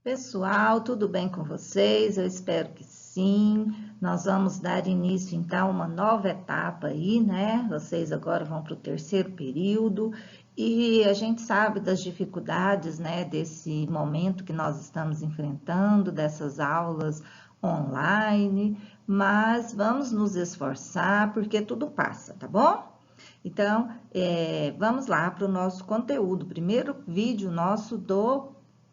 Pessoal, tudo bem com vocês? Eu espero que sim. Nós vamos dar início então a uma nova etapa aí, né? Vocês agora vão para o terceiro período e a gente sabe das dificuldades, né, desse momento que nós estamos enfrentando, dessas aulas online, mas vamos nos esforçar porque tudo passa, tá bom? Então, vamos lá para o nosso conteúdo. Primeiro vídeo nosso do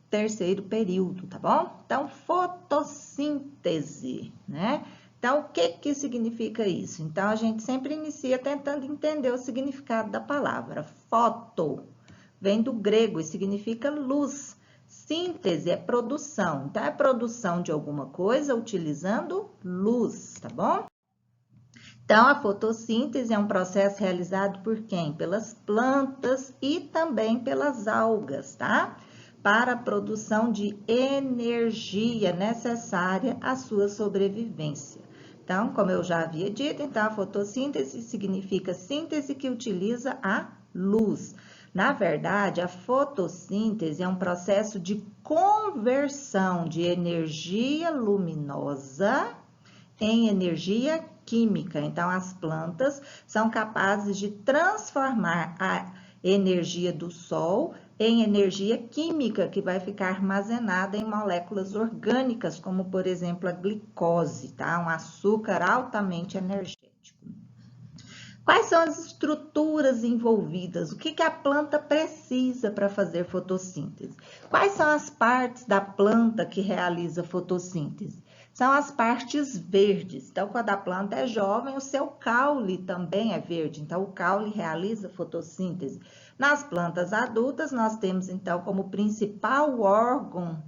terceiro período, tá bom? Então, fotossíntese, né? Então, o que significa isso? Então, a gente sempre inicia tentando entender o significado da palavra. Foto vem do grego e significa luz. Síntese é produção. Então, é produção de alguma coisa utilizando luz, tá bom? Então, a fotossíntese é um processo realizado por quem? Pelas plantas e também pelas algas, tá? Para a produção de energia necessária à sua sobrevivência. Então, como eu já havia dito, então a fotossíntese significa síntese que utiliza a luz. Na verdade, a fotossíntese é um processo de conversão de energia luminosa em energia química. Então, as plantas são capazes de transformar a energia do sol em energia química que vai ficar armazenada em moléculas orgânicas, como por exemplo a glicose, tá? Um açúcar altamente energético. Quais são as estruturas envolvidas? O que a planta precisa para fazer fotossíntese? Quais são as partes da planta que realiza fotossíntese? São as partes verdes. Então, quando a planta é jovem, o seu caule também é verde. Então, o caule realiza fotossíntese. Nas plantas adultas, nós temos, então, como principal órgão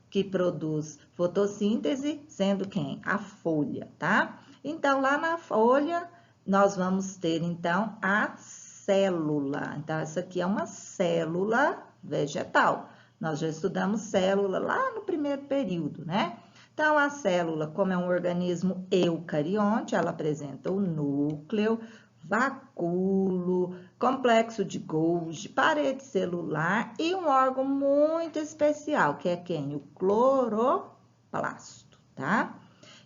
que produz fotossíntese, sendo quem? A folha, tá? Então, lá na folha, nós vamos ter, então, a célula. Então, essa aqui é uma célula vegetal. Nós já estudamos célula lá no primeiro período, né? Então, a célula, como é um organismo eucarionte, ela apresenta o núcleo, vacúolo, complexo de Golgi, parede celular e um órgão muito especial, que é quem? O cloroplasto, tá?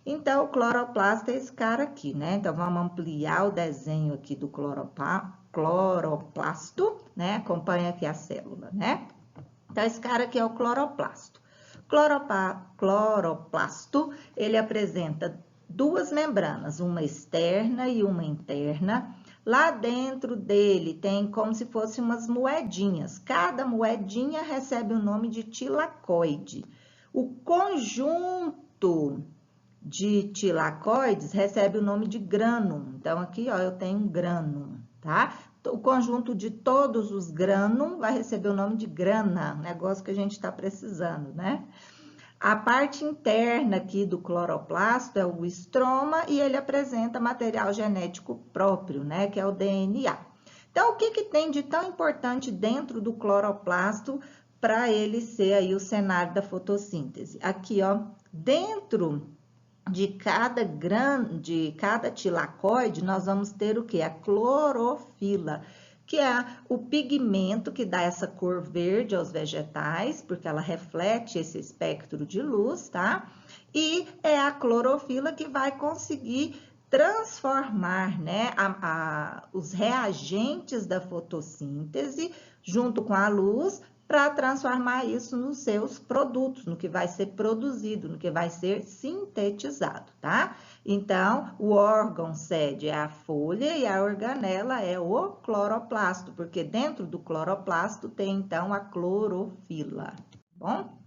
Então, o cloroplasto é esse cara aqui, né? Então, vamos ampliar o desenho aqui do cloroplasto, né? Acompanha aqui a célula, né? Então, esse cara aqui é o cloroplasto. Cloroplasto, ele apresenta duas membranas, uma externa e uma interna. Lá dentro dele tem como se fossem umas moedinhas. Cada moedinha recebe o nome de tilacoide. O conjunto de tilacoides recebe o nome de grânum. Então, aqui, ó, eu tenho um grânum, tá? O conjunto de todos os grânum vai receber o nome de grana, negócio que a gente está precisando, né? A parte interna aqui do cloroplasto é o estroma e ele apresenta material genético próprio, né? Que é o DNA. Então, o que tem de tão importante dentro do cloroplasto para ele ser aí o cenário da fotossíntese? Aqui, ó, dentro de cada tilacoide, nós vamos ter o que? A clorofila, que é o pigmento que dá essa cor verde aos vegetais, porque ela reflete esse espectro de luz, tá? E é a clorofila que vai conseguir transformar, né, os reagentes da fotossíntese junto com a luz para transformar isso nos seus produtos, no que vai ser produzido, no que vai ser sintetizado, tá? Então, o órgão sede é a folha e a organela é o cloroplasto, porque dentro do cloroplasto tem, então, a clorofila, tá bom?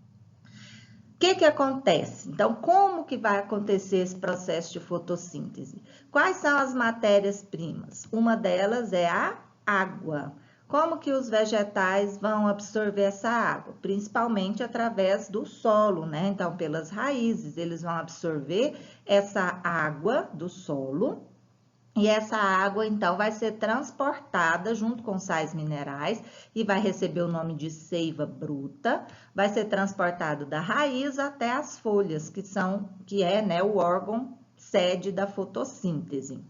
O que acontece? Então, como que vai acontecer esse processo de fotossíntese? Quais são as matérias-primas? Uma delas é a água. Como que os vegetais vão absorver essa água? Principalmente através do solo, né? Então, pelas raízes, eles vão absorver essa água do solo. E essa água, então, vai ser transportada junto com sais minerais e vai receber o nome de seiva bruta. Vai ser transportado da raiz até as folhas, que é, né, o órgão sede da fotossíntese.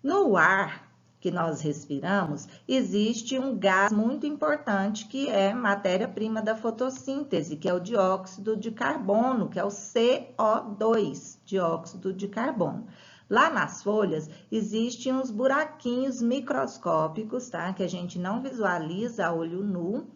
No ar, que nós respiramos, existe um gás muito importante que é matéria-prima da fotossíntese, que é o dióxido de carbono, que é o CO2, dióxido de carbono. Lá nas folhas existem uns buraquinhos microscópicos, tá? Que a gente não visualiza a olho nu.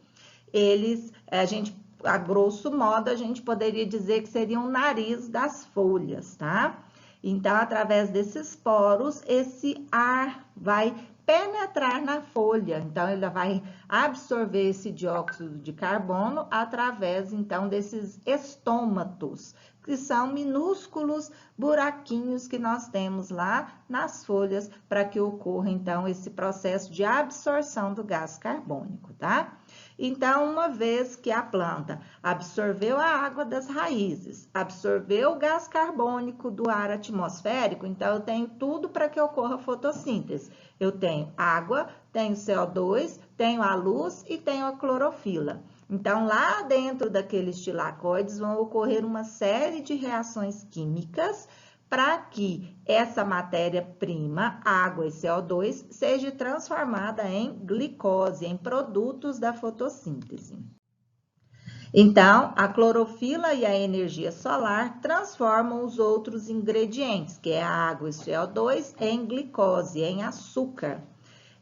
A grosso modo, a gente poderia dizer que seriam o nariz das folhas, tá? Então, através desses poros, esse ar vai penetrar na folha. Então, ele vai absorver esse dióxido de carbono através, então, desses estômatos, que são minúsculos buraquinhos que nós temos lá nas folhas para que ocorra, então, esse processo de absorção do gás carbônico, tá? Então, uma vez que a planta absorveu a água das raízes, absorveu o gás carbônico do ar atmosférico, então eu tenho tudo para que ocorra fotossíntese. Eu tenho água, tenho CO2, tenho a luz e tenho a clorofila. Então, lá dentro daqueles tilacoides vão ocorrer uma série de reações químicas para que essa matéria-prima, água e CO2, seja transformada em glicose, em produtos da fotossíntese. Então, a clorofila e a energia solar transformam os outros ingredientes, que é a água e CO2, em glicose, em açúcar.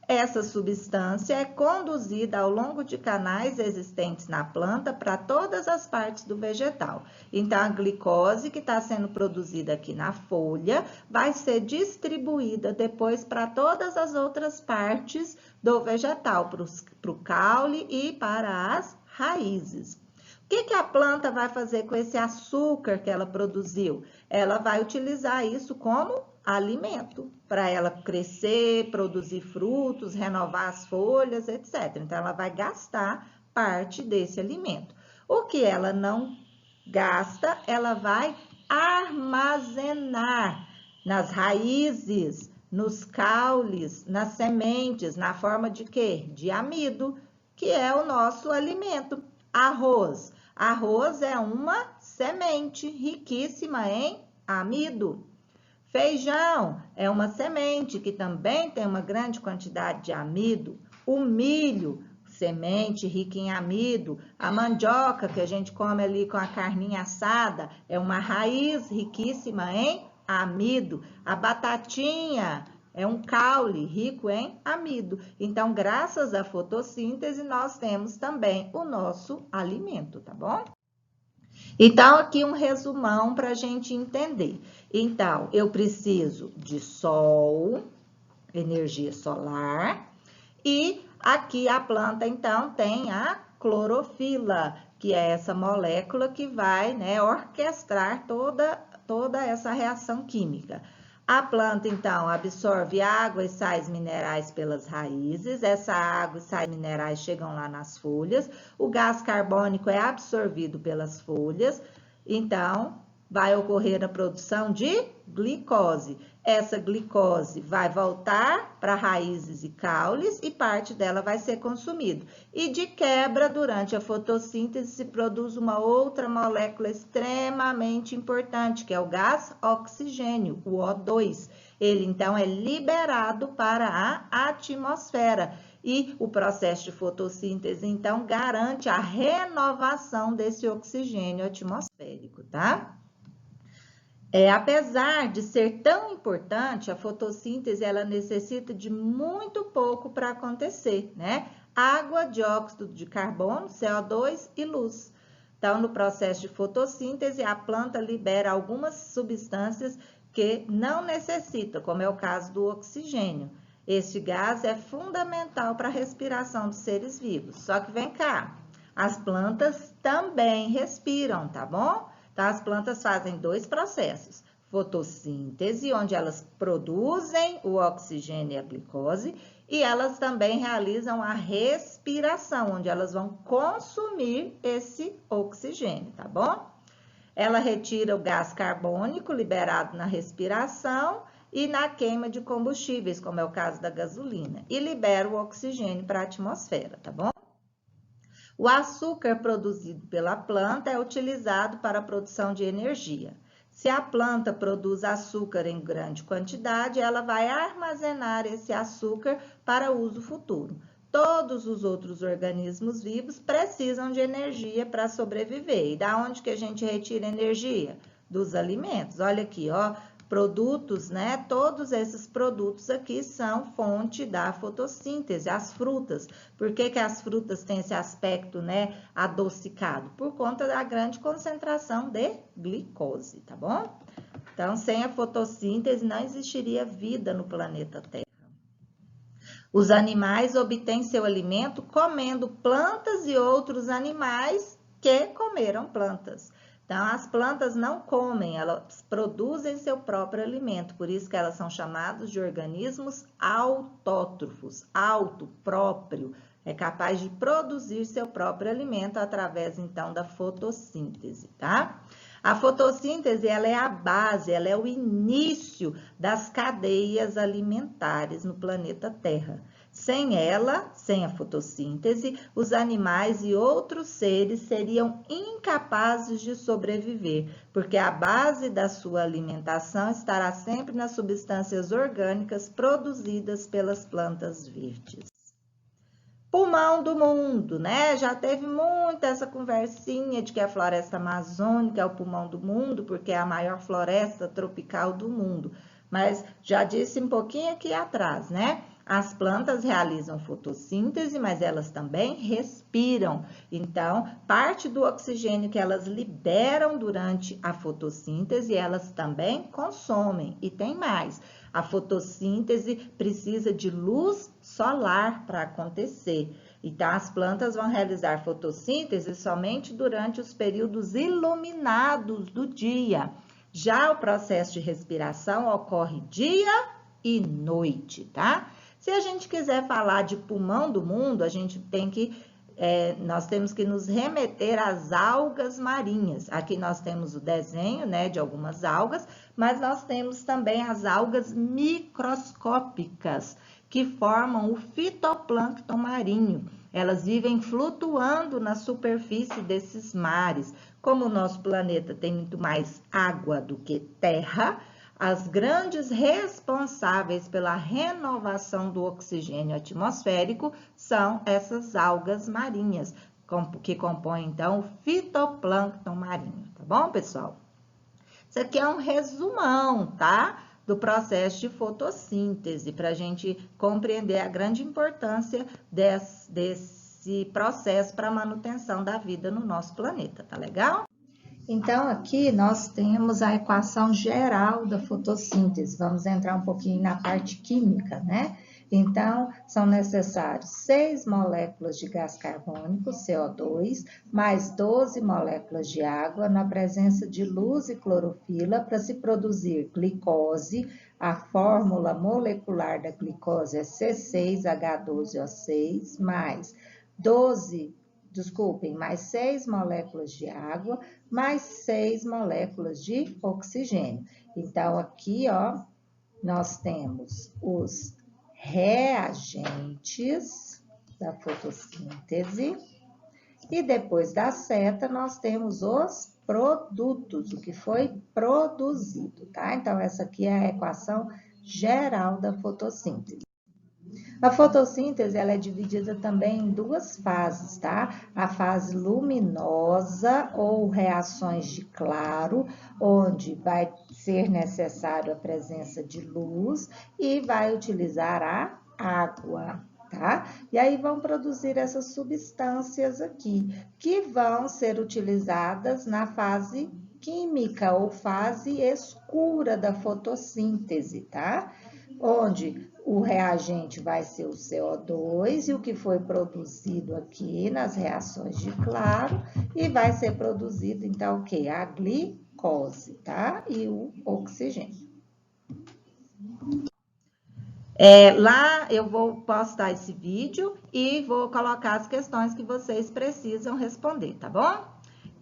Essa substância é conduzida ao longo de canais existentes na planta para todas as partes do vegetal. Então, a glicose que está sendo produzida aqui na folha vai ser distribuída depois para todas as outras partes do vegetal, para o caule e para as raízes. O que a planta vai fazer com esse açúcar que ela produziu? Ela vai utilizar isso como alimento, para ela crescer, produzir frutos, renovar as folhas, etc. Então, ela vai gastar parte desse alimento. O que ela não gasta, ela vai armazenar nas raízes, nos caules, nas sementes, na forma de quê? De amido, que é o nosso alimento. Arroz. Arroz é uma semente riquíssima em amido. Feijão é uma semente que também tem uma grande quantidade de amido. O milho, semente rica em amido. A mandioca, que a gente come ali com a carninha assada, é uma raiz riquíssima em amido. A batatinha é um caule rico em amido. Então, graças à fotossíntese, nós temos também o nosso alimento, tá bom? Então, aqui um resumão para a gente entender. Então, eu preciso de sol, energia solar, e aqui a planta, então, tem a clorofila, que é essa molécula que vai, né, orquestrar toda essa reação química. A planta, então, absorve água e sais minerais pelas raízes. Essa água e sais minerais chegam lá nas folhas. O gás carbônico é absorvido pelas folhas. Então, vai ocorrer a produção de glicose. Essa glicose vai voltar para raízes e caules e parte dela vai ser consumida. E de quebra, durante a fotossíntese, se produz uma outra molécula extremamente importante, que é o gás oxigênio, o O2. Ele, então, é liberado para a atmosfera. E o processo de fotossíntese, então, garante a renovação desse oxigênio atmosférico, tá? Apesar de ser tão importante, a fotossíntese ela necessita de muito pouco para acontecer, né? Água, dióxido de carbono, CO2 e luz. Então, no processo de fotossíntese, a planta libera algumas substâncias que não necessita, como é o caso do oxigênio. Este gás é fundamental para a respiração dos seres vivos. Só que vem cá, as plantas também respiram, tá bom? Então, as plantas fazem dois processos. Fotossíntese, onde elas produzem o oxigênio e a glicose, e elas também realizam a respiração, onde elas vão consumir esse oxigênio, tá bom? Ela retira o gás carbônico liberado na respiração e na queima de combustíveis, como é o caso da gasolina, e libera o oxigênio para a atmosfera, tá bom? O açúcar produzido pela planta é utilizado para a produção de energia. Se a planta produz açúcar em grande quantidade, ela vai armazenar esse açúcar para uso futuro. Todos os outros organismos vivos precisam de energia para sobreviver. E da onde que a gente retira energia? Dos alimentos. Olha aqui, ó, produtos, né? Todos esses produtos aqui são fonte da fotossíntese, as frutas. Por que que as frutas têm esse aspecto, né, adocicado? Por conta da grande concentração de glicose, tá bom? Então, sem a fotossíntese, não existiria vida no planeta Terra. Os animais obtêm seu alimento comendo plantas e outros animais que comeram plantas. Então, as plantas não comem, elas produzem seu próprio alimento, por isso que elas são chamadas de organismos autótrofos, auto, próprio, é capaz de produzir seu próprio alimento através, então, da fotossíntese, tá? A fotossíntese, ela é a base, ela é o início das cadeias alimentares no planeta Terra. Sem ela, sem a fotossíntese, os animais e outros seres seriam incapazes de sobreviver, porque a base da sua alimentação estará sempre nas substâncias orgânicas produzidas pelas plantas verdes. Pulmão do mundo, né? Já teve muito essa conversinha de que a floresta amazônica é o pulmão do mundo, porque é a maior floresta tropical do mundo. Mas já disse um pouquinho aqui atrás, né? As plantas realizam fotossíntese, mas elas também respiram. Então, parte do oxigênio que elas liberam durante a fotossíntese, elas também consomem. E tem mais. A fotossíntese precisa de luz solar para acontecer. Então, as plantas vão realizar fotossíntese somente durante os períodos iluminados do dia. Já o processo de respiração ocorre dia e noite, tá? Se a gente quiser falar de pulmão do mundo, a gente tem que nós temos que nos remeter às algas marinhas. Aqui nós temos o desenho, né, de algumas algas, mas nós temos também as algas microscópicas, que formam o fitoplâncton marinho. Elas vivem flutuando na superfície desses mares. Como o nosso planeta tem muito mais água do que terra, as grandes responsáveis pela renovação do oxigênio atmosférico são essas algas marinhas, que compõem, então, o fitoplâncton marinho, tá bom, pessoal? Isso aqui é um resumão, tá? Do processo de fotossíntese, para a gente compreender a grande importância desse processo para a manutenção da vida no nosso planeta, tá legal? Então, aqui nós temos a equação geral da fotossíntese. Vamos entrar um pouquinho na parte química, né? Então, são necessários 6 moléculas de gás carbônico, CO2, mais 12 moléculas de água, na presença de luz e clorofila, para se produzir glicose. A fórmula molecular da glicose é C6H12O6, mais 6 moléculas de água, mais 6 moléculas de oxigênio. Então, aqui, ó, nós temos os reagentes da fotossíntese e depois da seta nós temos os produtos, o que foi produzido, tá? Então, essa aqui é a equação geral da fotossíntese. A fotossíntese, ela é dividida também em 2 fases, tá? A fase luminosa ou reações de claro, onde vai ser necessário a presença de luz e vai utilizar a água, tá? E aí vão produzir essas substâncias aqui, que vão ser utilizadas na fase química ou fase escura da fotossíntese, tá? Onde o reagente vai ser o CO2 e o que foi produzido aqui nas reações de claro e vai ser produzido, então, o que? A glicose, tá? E o oxigênio. Lá eu vou postar esse vídeo e vou colocar as questões que vocês precisam responder, tá bom?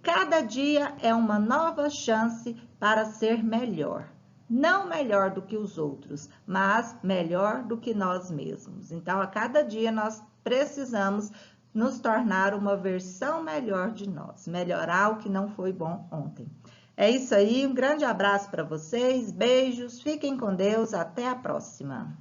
Cada dia é uma nova chance para ser melhor. Não melhor do que os outros, mas melhor do que nós mesmos. Então, a cada dia nós precisamos nos tornar uma versão melhor de nós, melhorar o que não foi bom ontem. É isso aí, um grande abraço para vocês, beijos, fiquem com Deus, até a próxima.